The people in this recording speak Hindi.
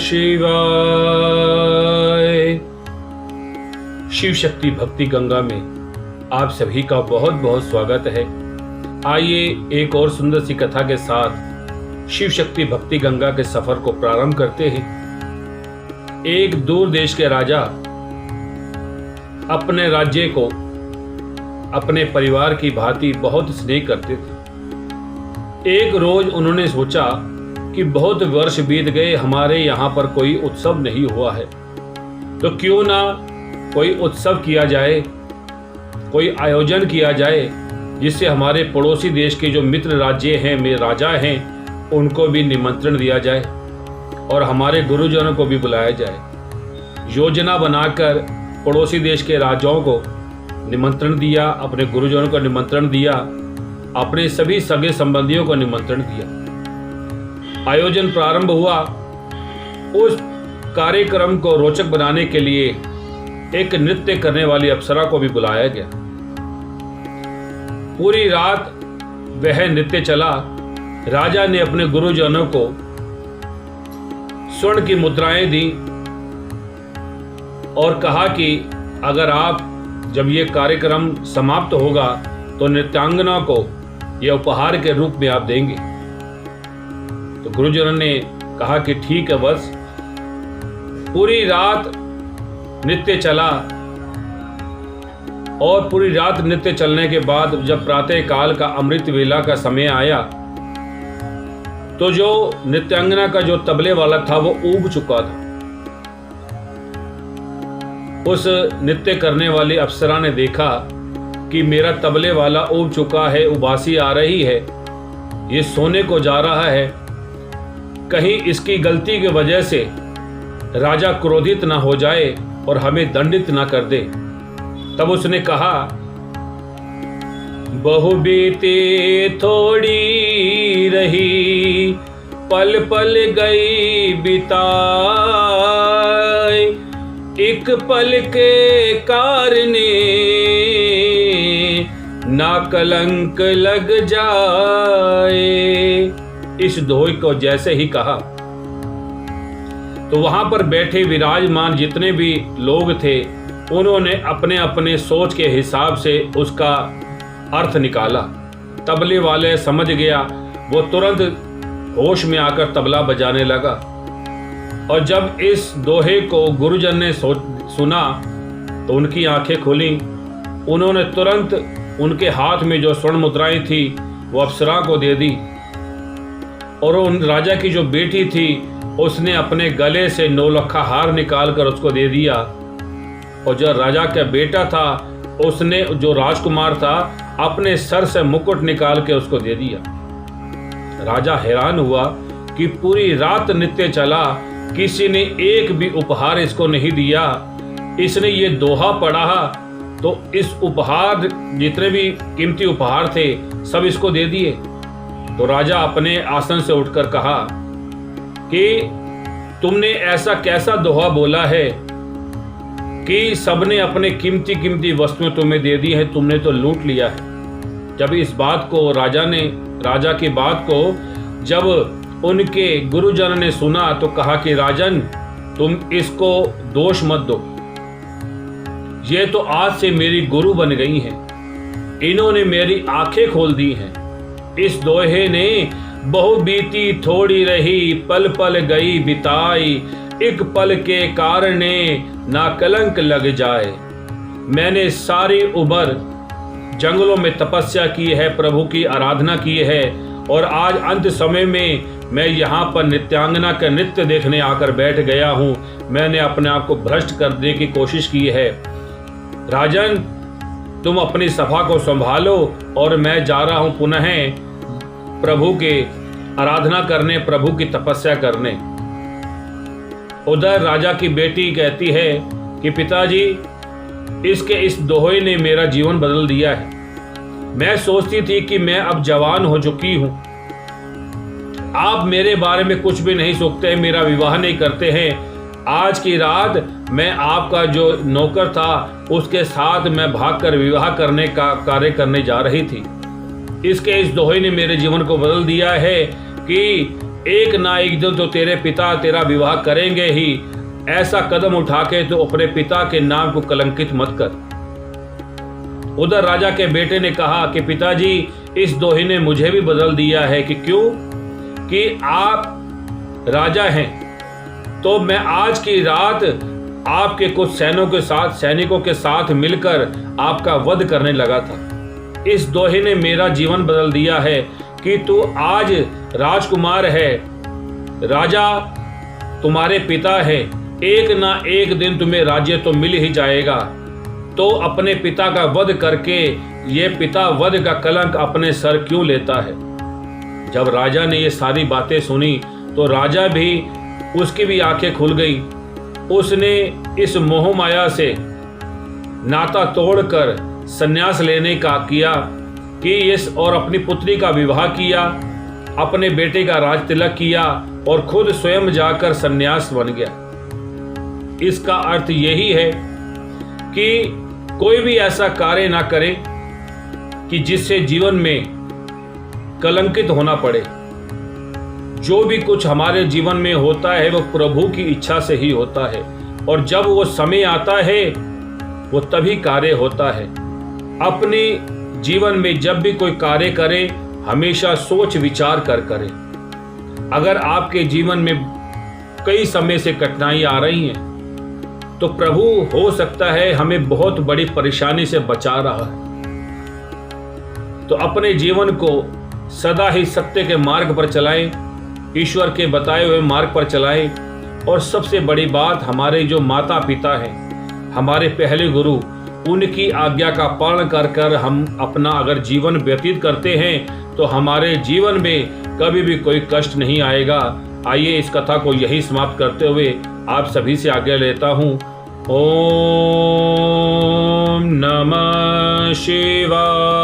शिवाय। शिव शक्ति भक्ति गंगा में आप सभी का बहुत बहुत स्वागत है। आइए एक और सुंदर सी कथा के साथ शिव शक्ति भक्ति गंगा के सफर को प्रारंभ करते हैं। एक दूर देश के राजा अपने राज्य को अपने परिवार की भांति बहुत स्नेह करते थे। एक रोज उन्होंने सोचा कि बहुत वर्ष बीत गए, हमारे यहाँ पर कोई उत्सव नहीं हुआ है, तो क्यों ना कोई उत्सव किया जाए, कोई आयोजन किया जाए, जिससे हमारे पड़ोसी देश के जो मित्र राज्य हैं, मेरे राजा हैं, उनको भी निमंत्रण दिया जाए और हमारे गुरुजनों को भी बुलाया जाए। योजना बनाकर पड़ोसी देश के राजाओं को निमंत्रण दिया, अपने गुरुजनों को निमंत्रण दिया, अपने सभी सगे संबंधियों को निमंत्रण दिया। आयोजन प्रारंभ हुआ। उस कार्यक्रम को रोचक बनाने के लिए एक नृत्य करने वाली अप्सरा को भी बुलाया गया। पूरी रात वह नृत्य चला। राजा ने अपने गुरुजनों को स्वर्ण की मुद्राएं दी और कहा कि अगर आप जब ये कार्यक्रम समाप्त होगा तो नृत्यांगना को यह उपहार के रूप में आप देंगे। तो गुरुजनों ने कहा कि ठीक है बस। पूरी रात नृत्य चला और पूरी रात नृत्य चलने के बाद जब प्रातः काल का अमृत वेला का समय आया तो जो नृत्यांगना का जो तबले वाला था वो ऊब चुका था। उस नृत्य करने वाली अप्सरा ने देखा कि मेरा तबले वाला ऊब चुका है, उबासी आ रही है, ये सोने को जा रहा है, कहीं इसकी गलती की वजह से राजा क्रोधित ना हो जाए और हमें दंडित ना कर दे। तब उसने कहा, बहु बीती थोड़ी रही, पल पल गई बिताई, एक पल के कारणे ना कलंक लग जाए। इस दोहे को जैसे ही कहा तो वहां पर बैठे विराजमान जितने भी लोग थे उन्होंने अपने अपने सोच के हिसाब से उसका अर्थ निकाला। तबले वाले समझ गया, वो तुरंत होश में आकर तबला बजाने लगा। और जब इस दोहे को गुरुजन ने सुना तो उनकी आंखें खुली। उन्होंने तुरंत उनके हाथ में जो स्वर्ण मुद्राएं थी वो अप्सरा को दे दी और उन राजा की जो बेटी थी उसने अपने गले से नौलखा हार निकाल कर उसको दे दिया। और जो राजा का बेटा था उसने, जो राजकुमार था, अपने सर से मुकुट निकाल के उसको दे दिया। राजा हैरान हुआ कि पूरी रात नृत्य चला, किसी ने एक भी उपहार इसको नहीं दिया। इसने ये दोहा पढ़ा तो इस उपहार, जितने भी कीमती उपहार थे, सब इसको दे दिए। तो राजा अपने आसन से उठकर कहा कि तुमने ऐसा कैसा दोहा बोला है कि सबने अपने कीमती कीमती वस्तुएं तुम्हें दे दी है, तुमने तो लूट लिया है। जब इस बात को राजा की बात को जब उनके गुरुजन ने सुना तो कहा कि राजन, तुम इसको दोष मत दो, ये तो आज से मेरी गुरु बन गई हैं, इन्होंने मेरी आंखें खोल दी हैं। इस दोहे ने बहु बीती थोड़ी रही, पल पल गई बिताई, एक पल के कारणे ना कलंक लग जाए। मैंने सारी उम्र जंगलों में तपस्या की है, प्रभु की आराधना की है और आज अंत समय में मैं यहाँ पर नृत्यांगना का नृत्य देखने आकर बैठ गया हूँ। मैंने अपने आप को भ्रष्ट करने की कोशिश की है। राजन, तुम अपनी सभा को संभालो और मैं जा रहा हूँ पुनः प्रभु के आराधना करने, प्रभु की तपस्या करने। उधर राजा की बेटी कहती है कि पिताजी, इसके इस दोहे ने मेरा जीवन बदल दिया है। मैं सोचती थी कि मैं अब जवान हो चुकी हूँ, आप मेरे बारे में कुछ भी नहीं सोचते, मेरा विवाह नहीं करते हैं। आज की रात मैं आपका जो नौकर था उसके साथ मैं भागकर विवाह करने का कार्य करने जा रही थी। इसके इस दोहे ने मेरे जीवन को बदल दिया है कि एक ना एक दिन तो तेरे पिता तेरा विवाह करेंगे ही। ऐसा कदम उठा के तो अपने पिता के नाम को कलंकित मत कर। उधर राजा के बेटे ने कहा कि पिताजी, इस दोहे ने मुझे भी बदल दिया है। कि क्यों? कि आप राजा हैं तो मैं आज की रात आपके कुछ सैनिकों के साथ मिलकर आपका वध करने लगा था। इस दोहे ने मेरा जीवन बदल दिया है कि तू आज राजकुमार है, राजा तुम्हारे पिता है, एक ना एक दिन तुम्हें राज्य तो मिल ही जाएगा। तो अपने पिता का वध करके ये पिता वध का कलंक अपने सर क्यों लेता है? जब राजा ने ये सारी बातें सुनी तो राजा भी, उसकी भी आंखें खुल गई। उसने इस मोह माया से नाता तोड़कर संन्यास लेने का किया कि इस और अपनी पुत्री का विवाह किया, अपने बेटे का राज तिलक किया और खुद स्वयं जाकर संन्यास बन गया। इसका अर्थ यही है कि कोई भी ऐसा कार्य ना करे कि जिससे जीवन में कलंकित होना पड़े। जो भी कुछ हमारे जीवन में होता है वो प्रभु की इच्छा से ही होता है, और जब वो समय आता है वो तभी कार्य होता है। अपने जीवन में जब भी कोई कार्य करे हमेशा सोच विचार कर करे। अगर आपके जीवन में कई समय से कठिनाई आ रही हैं तो प्रभु हो सकता है हमें बहुत बड़ी परेशानी से बचा रहा है। तो अपने जीवन को सदा ही सत्य के मार्ग पर चलाएं, ईश्वर के बताए हुए मार्ग पर चलाएं। और सबसे बड़ी बात, हमारे जो माता पिता हैं, हमारे पहले गुरु, उनकी आज्ञा का पालन कर कर हम अपना अगर जीवन व्यतीत करते हैं तो हमारे जीवन में कभी भी कोई कष्ट नहीं आएगा। आइए इस कथा को यही समाप्त करते हुए आप सभी से आज्ञा लेता हूँ। ओम नमः शिवाय।